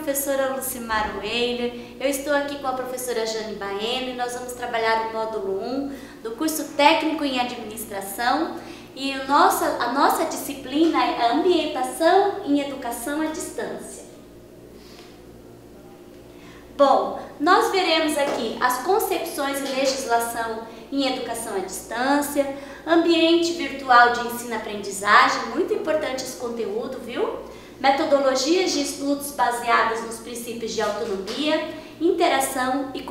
professora Lucimar Weiler, eu estou aqui com a professora Jane Baeno e nós vamos trabalhar o módulo 1 do curso técnico em administração e a nossa disciplina é a ambientação em educação à distância. Bom, nós veremos aqui as concepções e legislação em educação à distância, ambiente virtual de ensino-aprendizagem, muito importante esse conteúdo, viu? Metodologias de estudos baseadas nos princípios de autonomia, interação e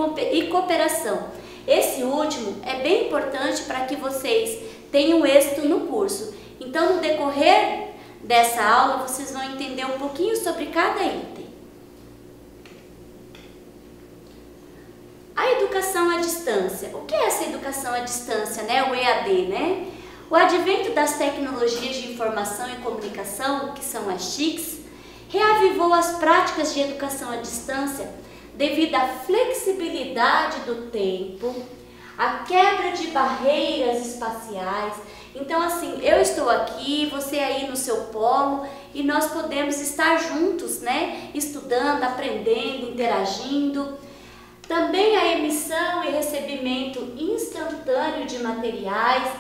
cooperação. Esse último é bem importante para que vocês tenham êxito no curso. Então, no decorrer dessa aula, vocês vão entender um pouquinho sobre cada item. A educação à distância. O que é essa educação à distância, né? O EAD, né? O advento das tecnologias de informação e comunicação, que são as TICs, reavivou as práticas de educação à distância devido à flexibilidade do tempo, à quebra de barreiras espaciais. Então, assim, eu estou aqui, você aí no seu polo e nós podemos estar juntos, né? Estudando, aprendendo, interagindo. Também a emissão e recebimento instantâneo de materiais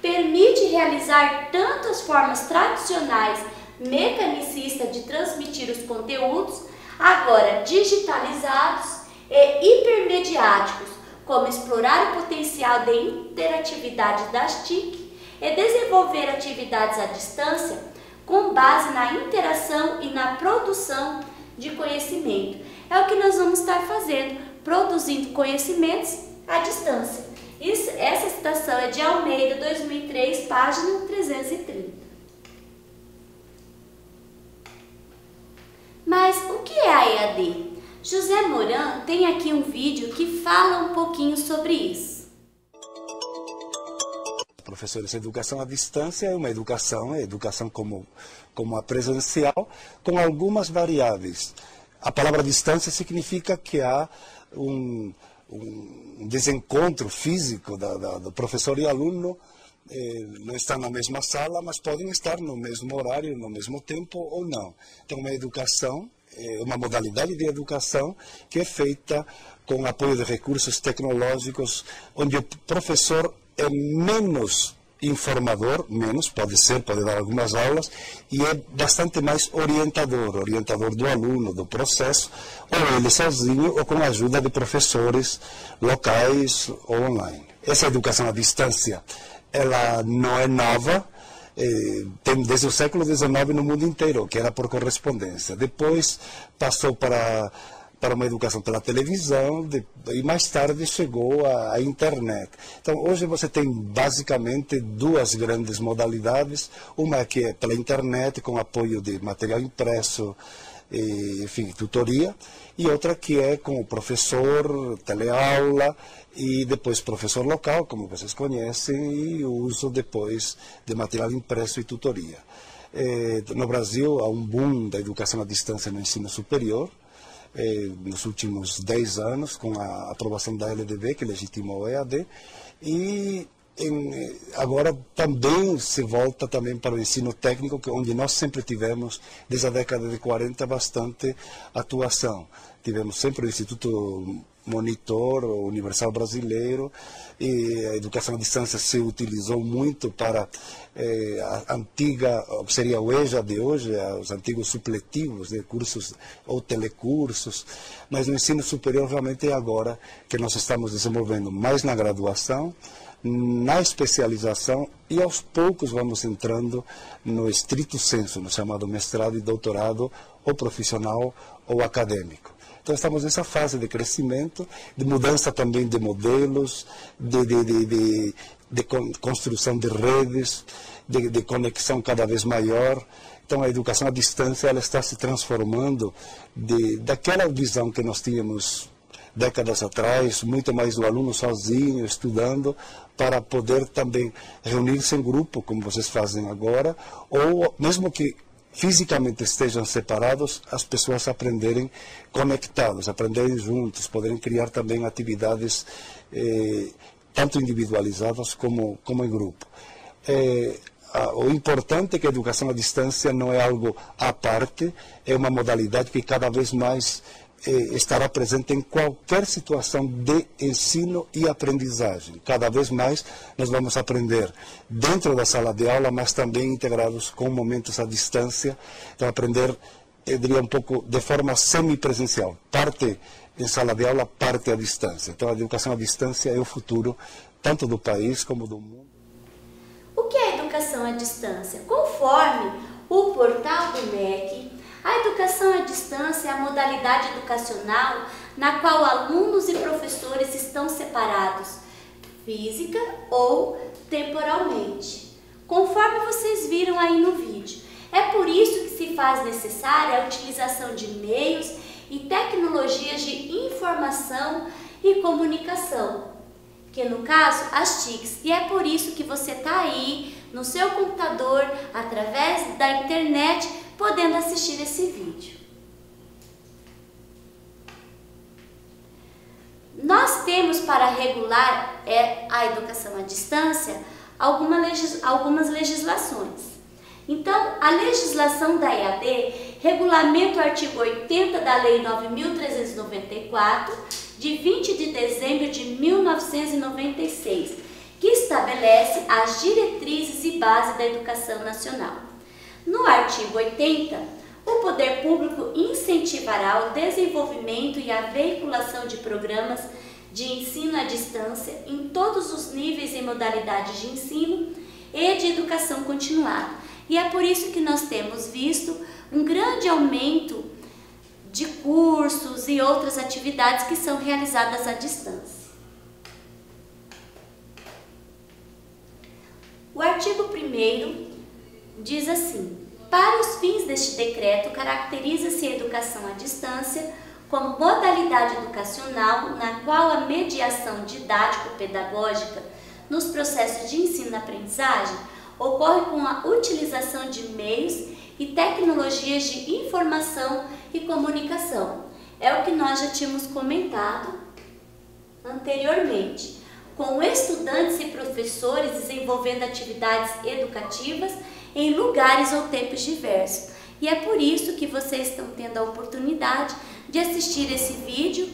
permite realizar tanto as formas tradicionais mecanicistas de transmitir os conteúdos, agora digitalizados e hipermediáticos, como explorar o potencial de interatividade das TIC e desenvolver atividades à distância com base na interação e na produção de conhecimento. É o que nós vamos estar fazendo, produzindo conhecimentos à distância. Essa citação é de Almeida, 2003, página 330. Mas o que é a EAD? José Moran tem aqui um vídeo que fala um pouquinho sobre isso. Professores, educação à distância é uma educação como a presencial, com algumas variáveis. A palavra distância significa que há um desencontro físico do professor e aluno, não estão na mesma sala, mas podem estar no mesmo horário, no mesmo tempo ou não. Então, uma educação, uma modalidade de educação que é feita com apoio de recursos tecnológicos, onde o professor é menos informador, pode dar algumas aulas, e é bastante mais orientador do aluno, do processo, ou ele sozinho, ou com a ajuda de professores locais ou online. Essa educação à distância, ela não é nova, tem desde o século XIX no mundo inteiro, que era por correspondência. Depois passou para uma educação pela televisão e mais tarde chegou a internet. Então, hoje você tem basicamente duas grandes modalidades, uma que é pela internet, com apoio de material impresso, enfim, tutoria, e outra que é com o professor, teleaula, e depois professor local, como vocês conhecem, e o uso depois de material impresso e tutoria. No Brasil, há um boom da educação à distância no ensino superior, nos últimos 10 anos, com a aprovação da LDB, que legitimou o EAD, e agora também se volta também para o ensino técnico, onde nós sempre tivemos, desde a década de 40, bastante atuação. Tivemos sempre o Instituto Monitor Universal Brasileiro, e a educação à distância se utilizou muito para a antiga, seria o EJA de hoje, os antigos supletivos de cursos ou telecursos, mas no ensino superior realmente é agora que nós estamos desenvolvendo mais na graduação, na especialização, e aos poucos vamos entrando no estrito senso, no chamado mestrado e doutorado, ou profissional ou acadêmico. Então estamos nessa fase de crescimento, de mudança também de modelos, de construção de redes, de conexão cada vez maior. Então a educação à distância ela está se transformando daquela visão que nós tínhamos décadas atrás, muito mais do aluno sozinho, estudando, para poder também reunir-se em grupo, como vocês fazem agora, ou mesmo que fisicamente estejam separados, as pessoas aprenderem conectados, aprenderem juntos, poderem criar também atividades tanto individualizadas como em grupo. o importante é que a educação à distância não é algo à parte, é uma modalidade que cada vez mais estará presente em qualquer situação de ensino e aprendizagem. Cada vez mais nós vamos aprender dentro da sala de aula, mas também integrados com momentos à distância, então aprender, eu diria, um pouco de forma semipresencial, parte em sala de aula, parte à distância. Então a educação à distância é o futuro, tanto do país como do mundo. O que é educação à distância? Conforme o portal do MEC, a educação à distância é a modalidade educacional na qual alunos e professores estão separados física ou temporalmente, conforme vocês viram aí no vídeo. É por isso que se faz necessária a utilização de meios e tecnologias de informação e comunicação, que no caso as TICs, e é por isso que você está aí no seu computador, através da internet, podendo assistir esse vídeo. Nós temos para regular a educação à distância algumas legislações. Então, a legislação da EAD regulamenta o artigo 80 da Lei 9.394, de 20 de dezembro de 1996, que estabelece as diretrizes e bases da educação nacional. No artigo 80, o poder público incentivará o desenvolvimento e a veiculação de programas de ensino à distância em todos os níveis e modalidades de ensino e de educação continuada. E é por isso que nós temos visto um grande aumento de cursos e outras atividades que são realizadas à distância. O artigo 1º diz assim: para os fins deste decreto, caracteriza-se a educação à distância como modalidade educacional na qual a mediação didático-pedagógica nos processos de ensino-aprendizagem ocorre com a utilização de meios e tecnologias de informação e comunicação. É o que nós já tínhamos comentado anteriormente, com estudantes e professores desenvolvendo atividades educativas em lugares ou tempos diversos. E é por isso que vocês estão tendo a oportunidade de assistir esse vídeo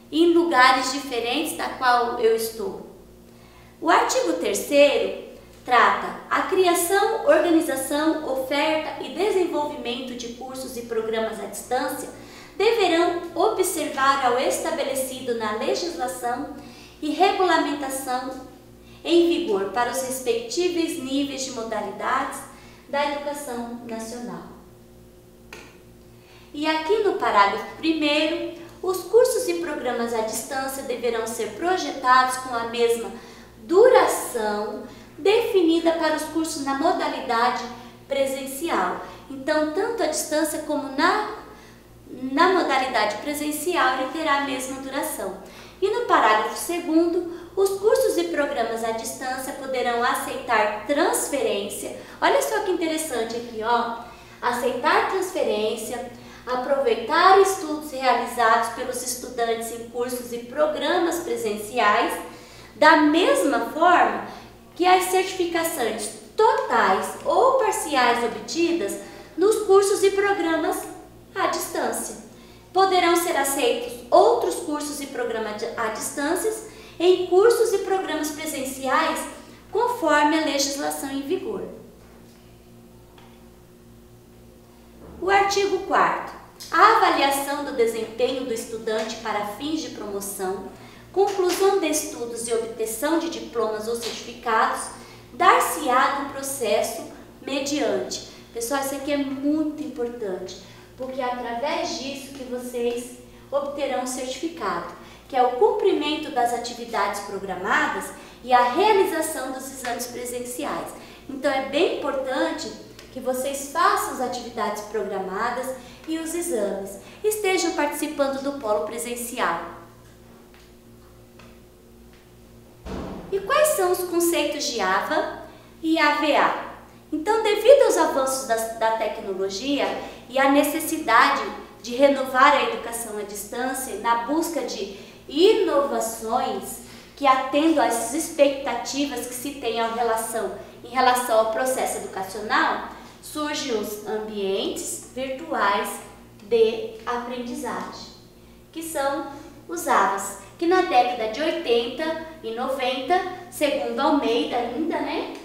em lugares diferentes da qual eu estou. O artigo 3º trata a criação, organização, oferta e desenvolvimento de cursos e programas à distância deverão observar ao estabelecido na legislação e regulamentação em vigor para os respectivos níveis de modalidades da educação nacional. E aqui no parágrafo 1º, os cursos e programas à distância deverão ser projetados com a mesma duração definida para os cursos na modalidade presencial. Então, tanto à distância como na modalidade presencial, ele terá a mesma duração. E no parágrafo 2º, os cursos e programas à distância poderão aceitar transferência. Olha só que interessante aqui, ó. Aceitar transferência, aproveitar estudos realizados pelos estudantes em cursos e programas presenciais, da mesma forma que as certificações totais ou parciais obtidas nos cursos e programas à distância. Poderão ser aceitos outros cursos e programas à distância em cursos e programas presenciais conforme a legislação em vigor. O artigo 4º. A avaliação do desempenho do estudante para fins de promoção, conclusão de estudos e obtenção de diplomas ou certificados, dar-se-á no processo mediante. Pessoal, isso aqui é muito importante, porque é através disso que vocês obterão o certificado, que é o cumprimento das atividades programadas e a realização dos exames presenciais. Então, é bem importante que vocês façam as atividades programadas e os exames, estejam participando do polo presencial. E quais são os conceitos de AVA e AVA? Então, devido aos avanços da tecnologia e à necessidade de renovar a educação à distância na busca de inovações que atendam às expectativas que se tem em relação ao processo educacional, surgem os ambientes virtuais de aprendizagem, que são os AVAs, que na década de 80 e 90, segundo Almeida ainda, né?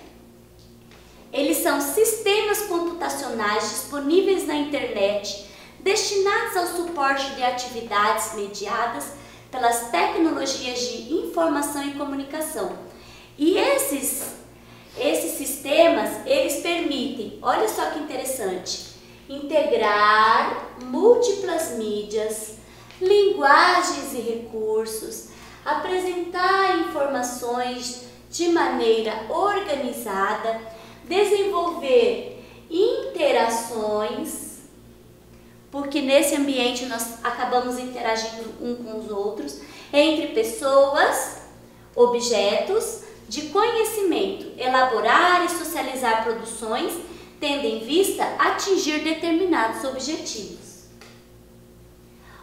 Eles são sistemas computacionais disponíveis na internet, destinados ao suporte de atividades mediadas pelas tecnologias de informação e comunicação. E esses sistemas, eles permitem, olha só que interessante, integrar múltiplas mídias, linguagens e recursos, apresentar informações de maneira organizada, desenvolver interações, porque nesse ambiente nós acabamos interagindo um com os outros, entre pessoas, objetos de conhecimento, elaborar e socializar produções, tendo em vista atingir determinados objetivos.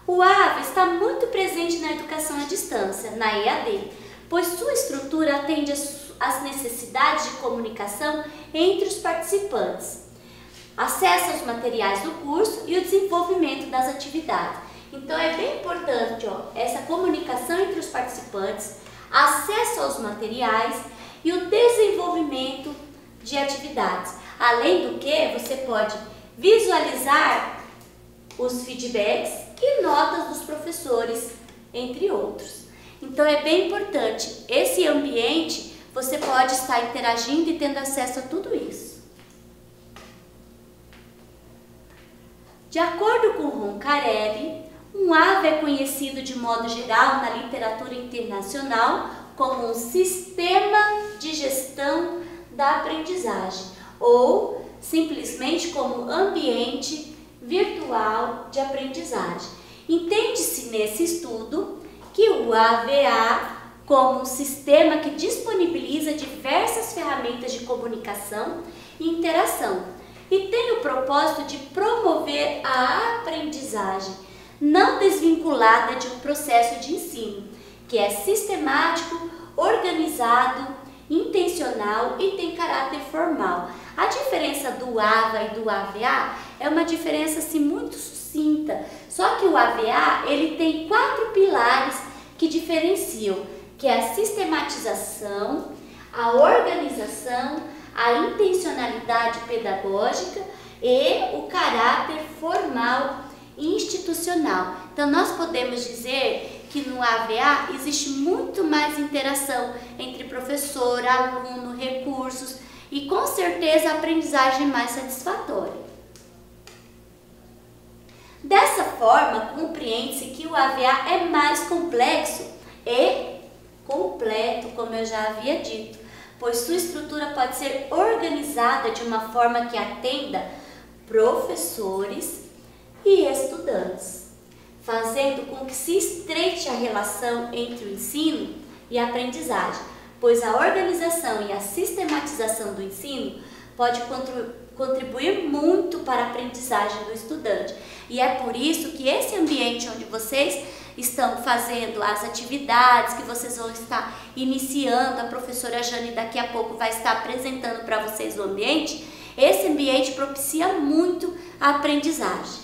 O AVA está muito presente na educação à distância, na EAD, pois sua estrutura atende às necessidades de comunicação entre os participantes, acesso aos materiais do curso e o desenvolvimento das atividades. Então é bem importante essa comunicação entre os participantes, acesso aos materiais e o desenvolvimento de atividades. Além do que, você pode visualizar os feedbacks e notas dos professores, entre outros. Então é bem importante, esse ambiente você pode estar interagindo e tendo acesso a tudo isso. De acordo com Roncarelli, um AVA é conhecido de modo geral na literatura internacional como um sistema de gestão da aprendizagem ou simplesmente como ambiente virtual de aprendizagem. Entende-se nesse estudo que o AVA como um sistema que disponibiliza diversas ferramentas de comunicação e interação e tem o propósito de promover a aprendizagem não desvinculada de um processo de ensino, que é sistemático, organizado, intencional e tem caráter formal. A diferença do AVA e do AVA é uma diferença assim, muito sucinta, só que o AVA ele tem 4 pilares que diferenciam, que é a sistematização, a organização, a intencionalidade pedagógica e o caráter formal e institucional. Então nós podemos dizer que no AVA existe muito mais interação entre professor, aluno, recursos e com certeza a aprendizagem mais satisfatória. Dessa forma, compreende-se que o AVA é mais complexo e completo, como eu já havia dito, pois sua estrutura pode ser organizada de uma forma que atenda professores e estudantes, fazendo com que se estreite a relação entre o ensino e a aprendizagem, pois a organização e a sistematização do ensino pode contribuir muito para a aprendizagem do estudante. E é por isso que esse ambiente onde vocês estão fazendo as atividades, que vocês vão estar iniciando, a professora Jane daqui a pouco vai estar apresentando para vocês o ambiente, esse ambiente propicia muito a aprendizagem.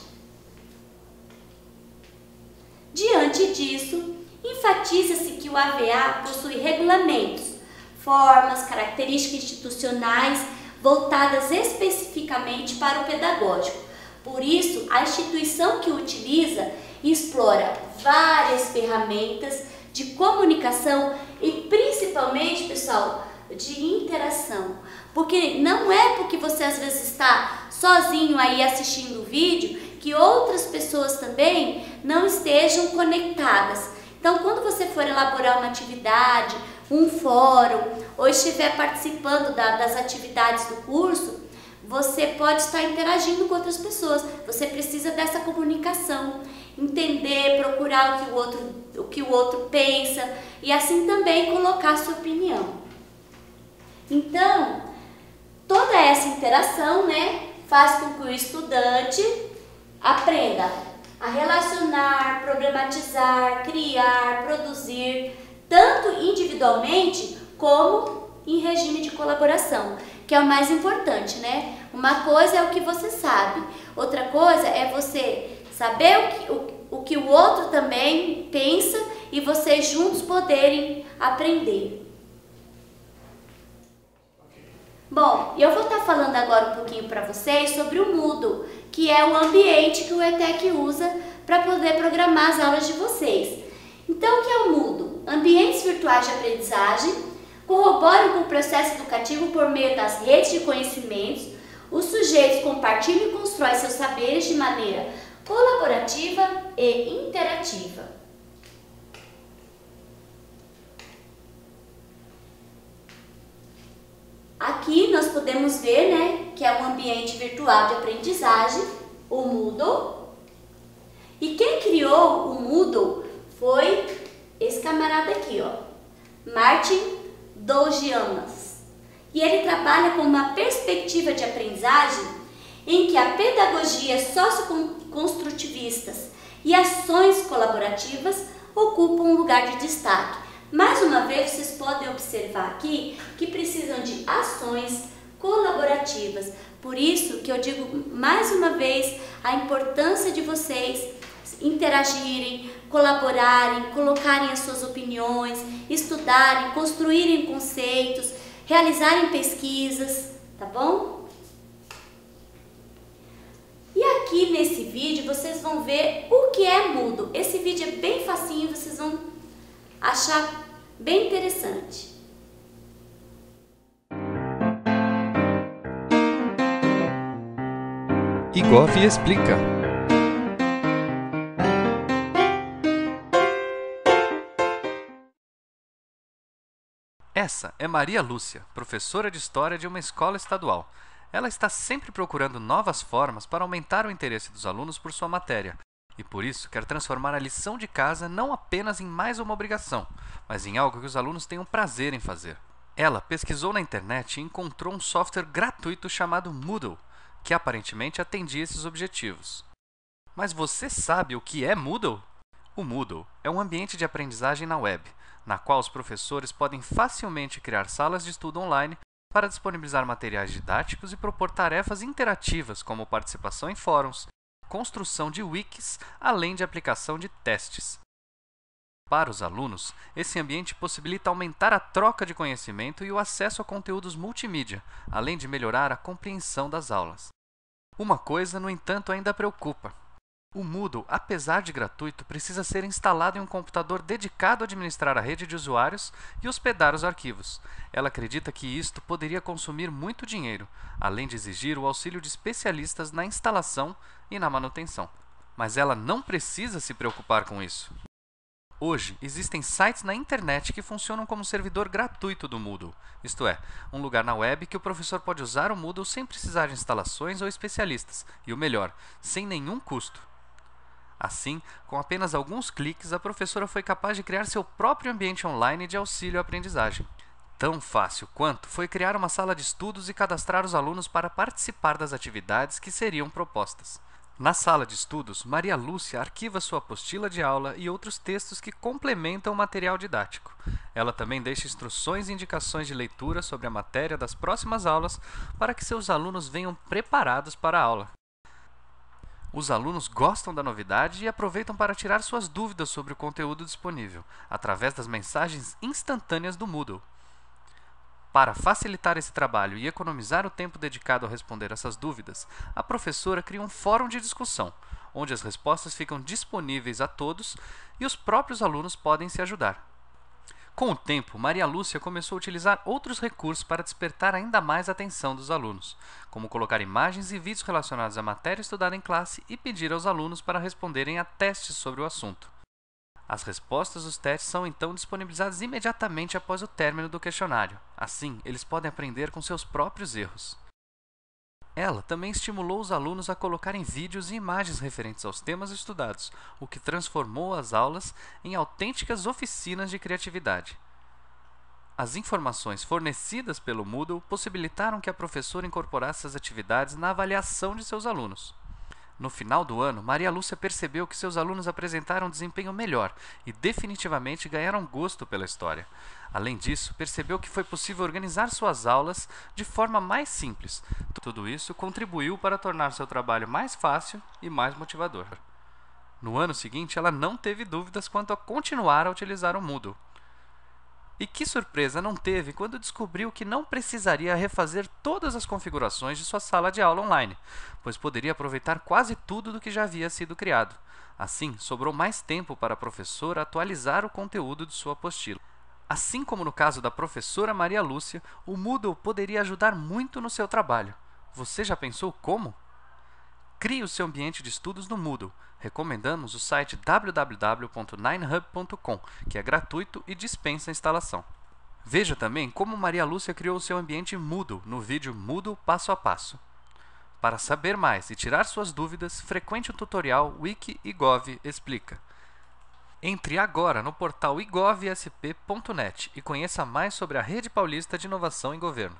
Diante disso, enfatiza-se que o AVA possui regulamentos, formas, características institucionais voltadas especificamente para o pedagógico. Por isso, a instituição que o utiliza explora várias ferramentas de comunicação e principalmente, pessoal, de interação. Porque não é porque você às vezes está sozinho aí assistindo o vídeo que outras pessoas também não estejam conectadas. Então, quando você for elaborar uma atividade, um fórum, ou estiver participando das atividades do curso, você pode estar interagindo com outras pessoas. Você precisa dessa comunicação, entender, procurar o que o outro pensa e assim também colocar a sua opinião. Então, toda essa interação, faz com que o estudante aprenda a relacionar, problematizar, criar, produzir, tanto tanto individualmente como em regime de colaboração, que é o mais importante, né? Uma coisa é o que você sabe, outra coisa é você saber o que o outro também pensa e vocês juntos poderem aprender. Bom, eu vou estar falando agora um pouquinho para vocês sobre o Moodle, que é o ambiente que o ETEC usa para poder programar as aulas de vocês. Então, o que é o Moodle? Ambientes virtuais de aprendizagem, corroboram com o processo educativo por meio das redes de conhecimentos, os sujeitos compartilham e constroem seus saberes de maneira colaborativa e interativa. Aqui nós podemos ver, né, que é um ambiente virtual de aprendizagem, o Moodle. E quem criou o Moodle foi esse camarada aqui, ó, Martin Dougiamas. E ele trabalha com uma perspectiva de aprendizagem em que a pedagogia socioconstrutivistas e ações colaborativas ocupam um lugar de destaque. Mais uma vez, vocês podem observar aqui que precisam de ações colaborativas. Por isso que eu digo mais uma vez a importância de vocês interagirem, colaborarem, colocarem as suas opiniões, estudarem, construírem conceitos, realizarem pesquisas, tá bom? E aqui nesse vídeo vocês vão ver o que é Moodle. Esse vídeo é bem facinho, vocês vão achar bem interessante. Igov explica. Essa é Maria Lúcia, professora de História de uma escola estadual. Ela está sempre procurando novas formas para aumentar o interesse dos alunos por sua matéria. E por isso quer transformar a lição de casa não apenas em mais uma obrigação, mas em algo que os alunos tenham prazer em fazer. Ela pesquisou na internet e encontrou um software gratuito chamado Moodle, que aparentemente atendia esses objetivos. Mas você sabe o que é Moodle? O Moodle é um ambiente de aprendizagem na web, na qual os professores podem facilmente criar salas de estudo online para disponibilizar materiais didáticos e propor tarefas interativas como participação em fóruns, construção de wikis, além de aplicação de testes. Para os alunos, esse ambiente possibilita aumentar a troca de conhecimento e o acesso a conteúdos multimídia, além de melhorar a compreensão das aulas. Uma coisa, no entanto, ainda preocupa. O Moodle, apesar de gratuito, precisa ser instalado em um computador dedicado a administrar a rede de usuários e hospedar os arquivos. Ela acredita que isto poderia consumir muito dinheiro, além de exigir o auxílio de especialistas na instalação e na manutenção. Mas ela não precisa se preocupar com isso. Hoje, existem sites na internet que funcionam como servidor gratuito do Moodle, isto é, um lugar na web que o professor pode usar o Moodle sem precisar de instalações ou especialistas, e o melhor, sem nenhum custo. Assim, com apenas alguns cliques, a professora foi capaz de criar seu próprio ambiente online de auxílio à aprendizagem. Tão fácil quanto foi criar uma sala de estudos e cadastrar os alunos para participar das atividades que seriam propostas. Na sala de estudos, Maria Lúcia arquiva sua apostila de aula e outros textos que complementam o material didático. Ela também deixa instruções e indicações de leitura sobre a matéria das próximas aulas para que seus alunos venham preparados para a aula. Os alunos gostam da novidade e aproveitam para tirar suas dúvidas sobre o conteúdo disponível, através das mensagens instantâneas do Moodle. Para facilitar esse trabalho e economizar o tempo dedicado a responder essas dúvidas, a professora cria um fórum de discussão, onde as respostas ficam disponíveis a todos e os próprios alunos podem se ajudar. Com o tempo, Maria Lúcia começou a utilizar outros recursos para despertar ainda mais a atenção dos alunos, como colocar imagens e vídeos relacionados à matéria estudada em classe e pedir aos alunos para responderem a testes sobre o assunto. As respostas dos testes são então disponibilizadas imediatamente após o término do questionário. Assim, eles podem aprender com seus próprios erros. Ela também estimulou os alunos a colocarem vídeos e imagens referentes aos temas estudados, o que transformou as aulas em autênticas oficinas de criatividade. As informações fornecidas pelo Moodle possibilitaram que a professora incorporasse essas atividades na avaliação de seus alunos. No final do ano, Maria Lúcia percebeu que seus alunos apresentaram um desempenho melhor e definitivamente ganharam gosto pela história. Além disso, percebeu que foi possível organizar suas aulas de forma mais simples. Tudo isso contribuiu para tornar seu trabalho mais fácil e mais motivador. No ano seguinte, ela não teve dúvidas quanto a continuar a utilizar o Moodle. E que surpresa não teve quando descobriu que não precisaria refazer todas as configurações de sua sala de aula online, pois poderia aproveitar quase tudo do que já havia sido criado. Assim, sobrou mais tempo para a professora atualizar o conteúdo de sua apostila. Assim como no caso da professora Maria Lúcia, o Moodle poderia ajudar muito no seu trabalho. Você já pensou como? Crie o seu ambiente de estudos no Moodle. Recomendamos o site www.ninehub.com, que é gratuito e dispensa a instalação. Veja também como Maria Lúcia criou o seu ambiente Moodle no vídeo Moodle Passo a Passo. Para saber mais e tirar suas dúvidas, frequente o tutorial Wiki e Gov Explica. Entre agora no portal igovsp.net e conheça mais sobre a Rede Paulista de Inovação em Governo.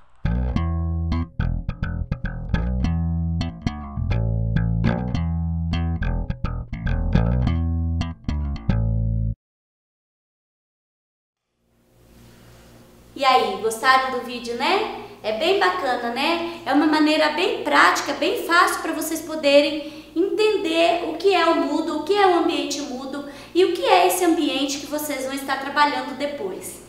E aí, gostaram do vídeo, né? É bem bacana, né? É uma maneira bem prática, bem fácil para vocês poderem entender o que é o Moodle, o que é o ambiente Moodle e o que é esse ambiente que vocês vão estar trabalhando depois.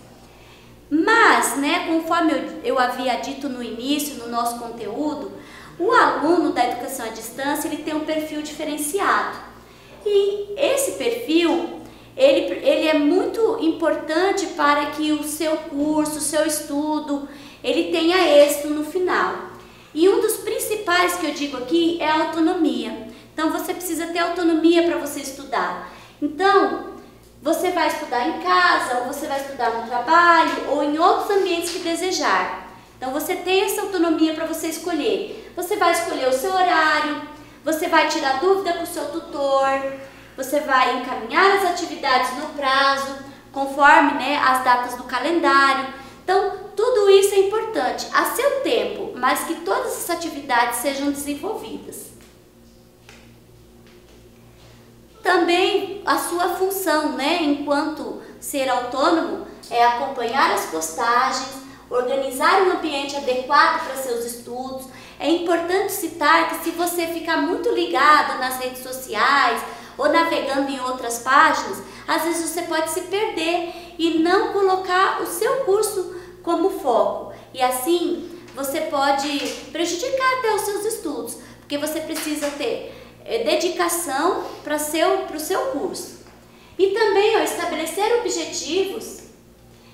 Mas, né, conforme eu havia dito no início, no nosso conteúdo, o aluno da educação à distância, ele tem um perfil diferenciado. E esse perfil, ele é muito importante para que o seu curso, o seu estudo, ele tenha êxito no final. E um dos principais que eu digo aqui é a autonomia. Então, você precisa ter autonomia para você estudar. Então, você vai estudar em casa, ou você vai estudar no trabalho, ou em outros ambientes que desejar. Então, você tem essa autonomia para você escolher. Você vai escolher o seu horário, você vai tirar dúvida com o seu tutor, você vai encaminhar as atividades no prazo, conforme, né, as datas do calendário. Então, tudo isso é importante, a seu tempo, mas que todas essas atividades sejam desenvolvidas. Também a sua função, né, enquanto ser autônomo, é acompanhar as postagens, organizar um ambiente adequado para seus estudos. É importante citar que se você ficar muito ligado nas redes sociais ou navegando em outras páginas, às vezes você pode se perder e não colocar o seu curso como foco. E assim você pode prejudicar até os seus estudos, porque você precisa ter dedicação para o seu curso. E também estabelecer objetivos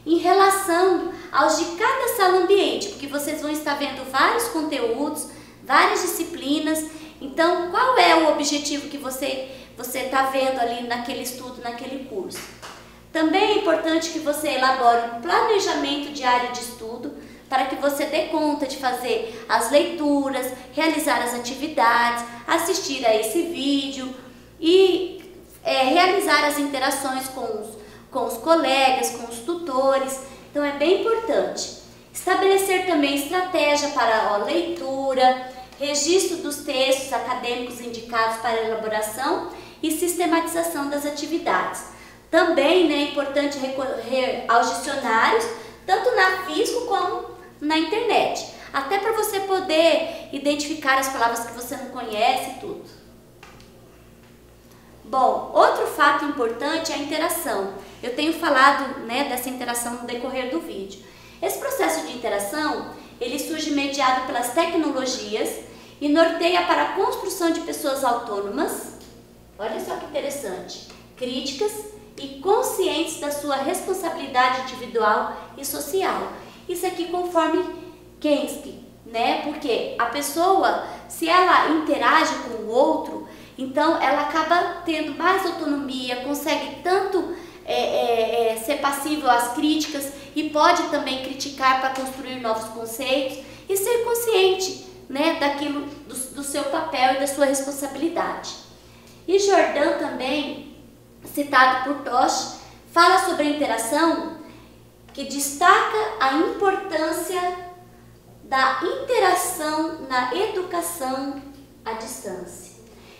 em relação aos de cada sala ambiente, porque vocês vão estar vendo vários conteúdos, várias disciplinas. Então, qual é o objetivo que você está vendo ali naquele estudo, naquele curso? Também é importante que você elabore um planejamento diário de estudo para que você dê conta de fazer as leituras, realizar as atividades, assistir a esse vídeo e realizar as interações com os colegas, com os tutores. Então é bem importante. Estabelecer também estratégia para a leitura, registro dos textos acadêmicos indicados para elaboração e sistematização das atividades. Também, né, é importante recorrer aos dicionários, tanto na físico como na internet, até para você poder identificar as palavras que você não conhece e tudo. Bom, outro fato importante é a interação. Eu tenho falado, né, dessa interação no decorrer do vídeo. Esse processo de interação, ele surge mediado pelas tecnologias e norteia para a construção de pessoas autônomas, olha só que interessante, críticas e conscientes da sua responsabilidade individual e social. Isso aqui conforme Kensky, né? Porque a pessoa, se ela interage com o outro, então ela acaba tendo mais autonomia, consegue tanto ser passível às críticas e pode também criticar para construir novos conceitos e ser consciente, né, daquilo, do seu papel e da sua responsabilidade. E Jordan também, citado por Tosh, fala sobre a interação, que destaca a importância da interação na educação à distância.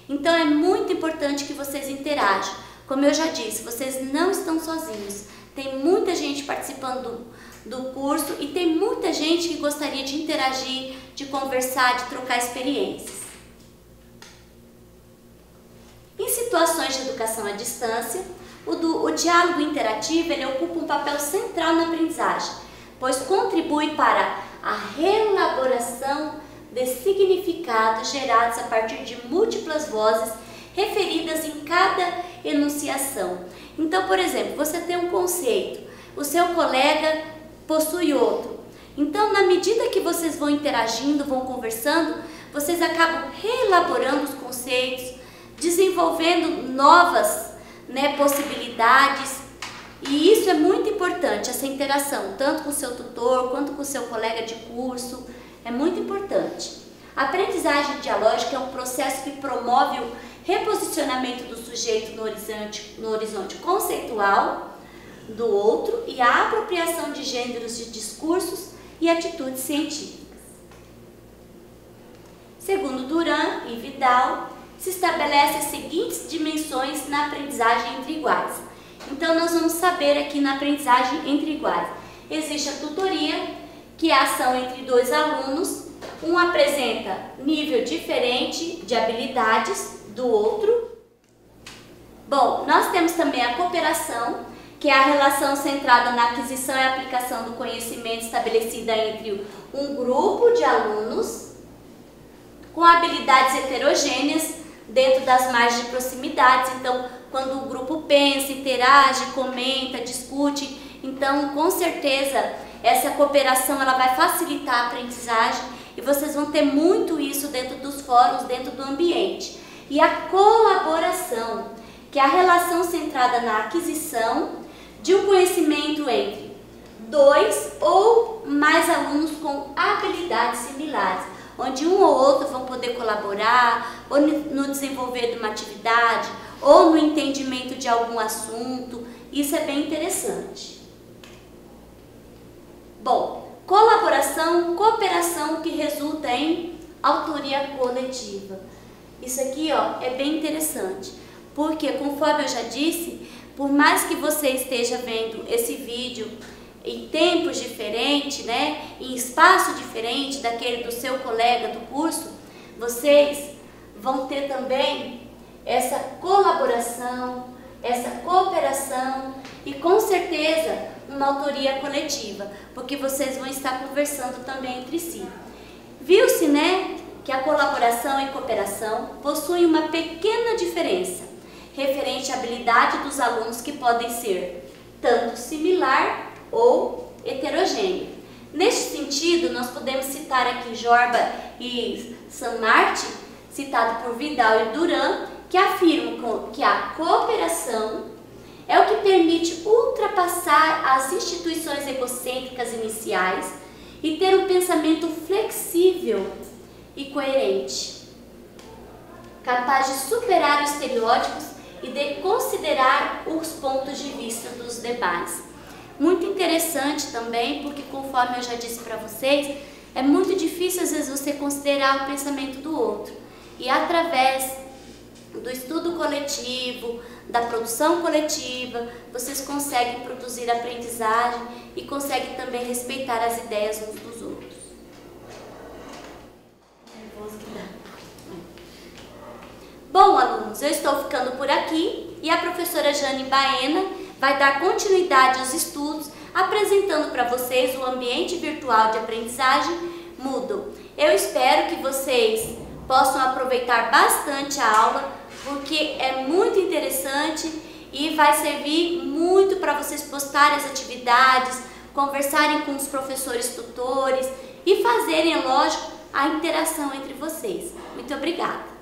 Então é muito importante que vocês interajam. Como eu já disse, vocês não estão sozinhos. Tem muita gente participando do curso e tem muita gente que gostaria de interagir, de conversar, de trocar experiências. Em situações de educação à distância, o diálogo interativo ele ocupa um papel central na aprendizagem, pois contribui para a reelaboração de significados gerados a partir de múltiplas vozes referidas em cada enunciação. Então, por exemplo, você tem um conceito, o seu colega possui outro. Então, na medida que vocês vão interagindo, vão conversando, vocês acabam reelaborando os conceitos, desenvolvendo novas possibilidades. E isso é muito importante, essa interação, tanto com o seu tutor, quanto com o seu colega de curso, é muito importante. A aprendizagem dialógica é um processo que promove o reposicionamento do sujeito no horizonte conceitual do outro e a apropriação de gêneros de discursos e atitudes científicas. Segundo Duran e Vidal, se estabelece as seguintes dimensões na aprendizagem entre iguais. Então, nós vamos saber aqui na aprendizagem entre iguais. Existe a tutoria, que é a ação entre dois alunos. Um apresenta nível diferente de habilidades do outro. Bom, nós temos também a cooperação, que é a relação centrada na aquisição e aplicação do conhecimento estabelecida entre um grupo de alunos com habilidades heterogêneas dentro das margens de proximidades. Então, quando o grupo pensa, interage, comenta, discute, então, com certeza, essa cooperação ela vai facilitar a aprendizagem e vocês vão ter muito isso dentro dos fóruns, dentro do ambiente. E a colaboração, que é a relação centrada na aquisição de um conhecimento entre dois ou mais alunos com habilidades similares, onde um ou outro vão poder colaborar, ou no desenvolver de uma atividade, ou no entendimento de algum assunto. Isso é bem interessante. Bom, colaboração, cooperação que resulta em autoria coletiva. Isso aqui, é bem interessante, porque conforme eu já disse, por mais que você esteja vendo esse vídeo em tempos diferentes, em espaço diferente daquele do seu colega do curso, vocês vão ter também essa colaboração, essa cooperação e com certeza uma autoria coletiva, porque vocês vão estar conversando também entre si. Viu-se, que a colaboração e cooperação possuem uma pequena diferença referente à habilidade dos alunos que podem ser tanto similar ou heterogêneo. Neste sentido, nós podemos citar aqui Jorba e Saint-Martin, citado por Vidal e Duran, que afirmam que a cooperação é o que permite ultrapassar as instituições egocêntricas iniciais e ter um pensamento flexível e coerente, capaz de superar os estereótipos e de considerar os pontos de vista dos demais. Muito interessante também, porque conforme eu já disse para vocês, é muito difícil às vezes você considerar o pensamento do outro. E através do estudo coletivo, da produção coletiva, vocês conseguem produzir aprendizagem e conseguem também respeitar as ideias uns dos outros. Bom, alunos, eu estou ficando por aqui e a professora Jane Baena vai dar continuidade aos estudos, apresentando para vocês o ambiente virtual de aprendizagem Moodle. Eu espero que vocês possam aproveitar bastante a aula, porque é muito interessante e vai servir muito para vocês postarem as atividades, conversarem com os professores tutores e fazerem, é lógico, a interação entre vocês. Muito obrigada!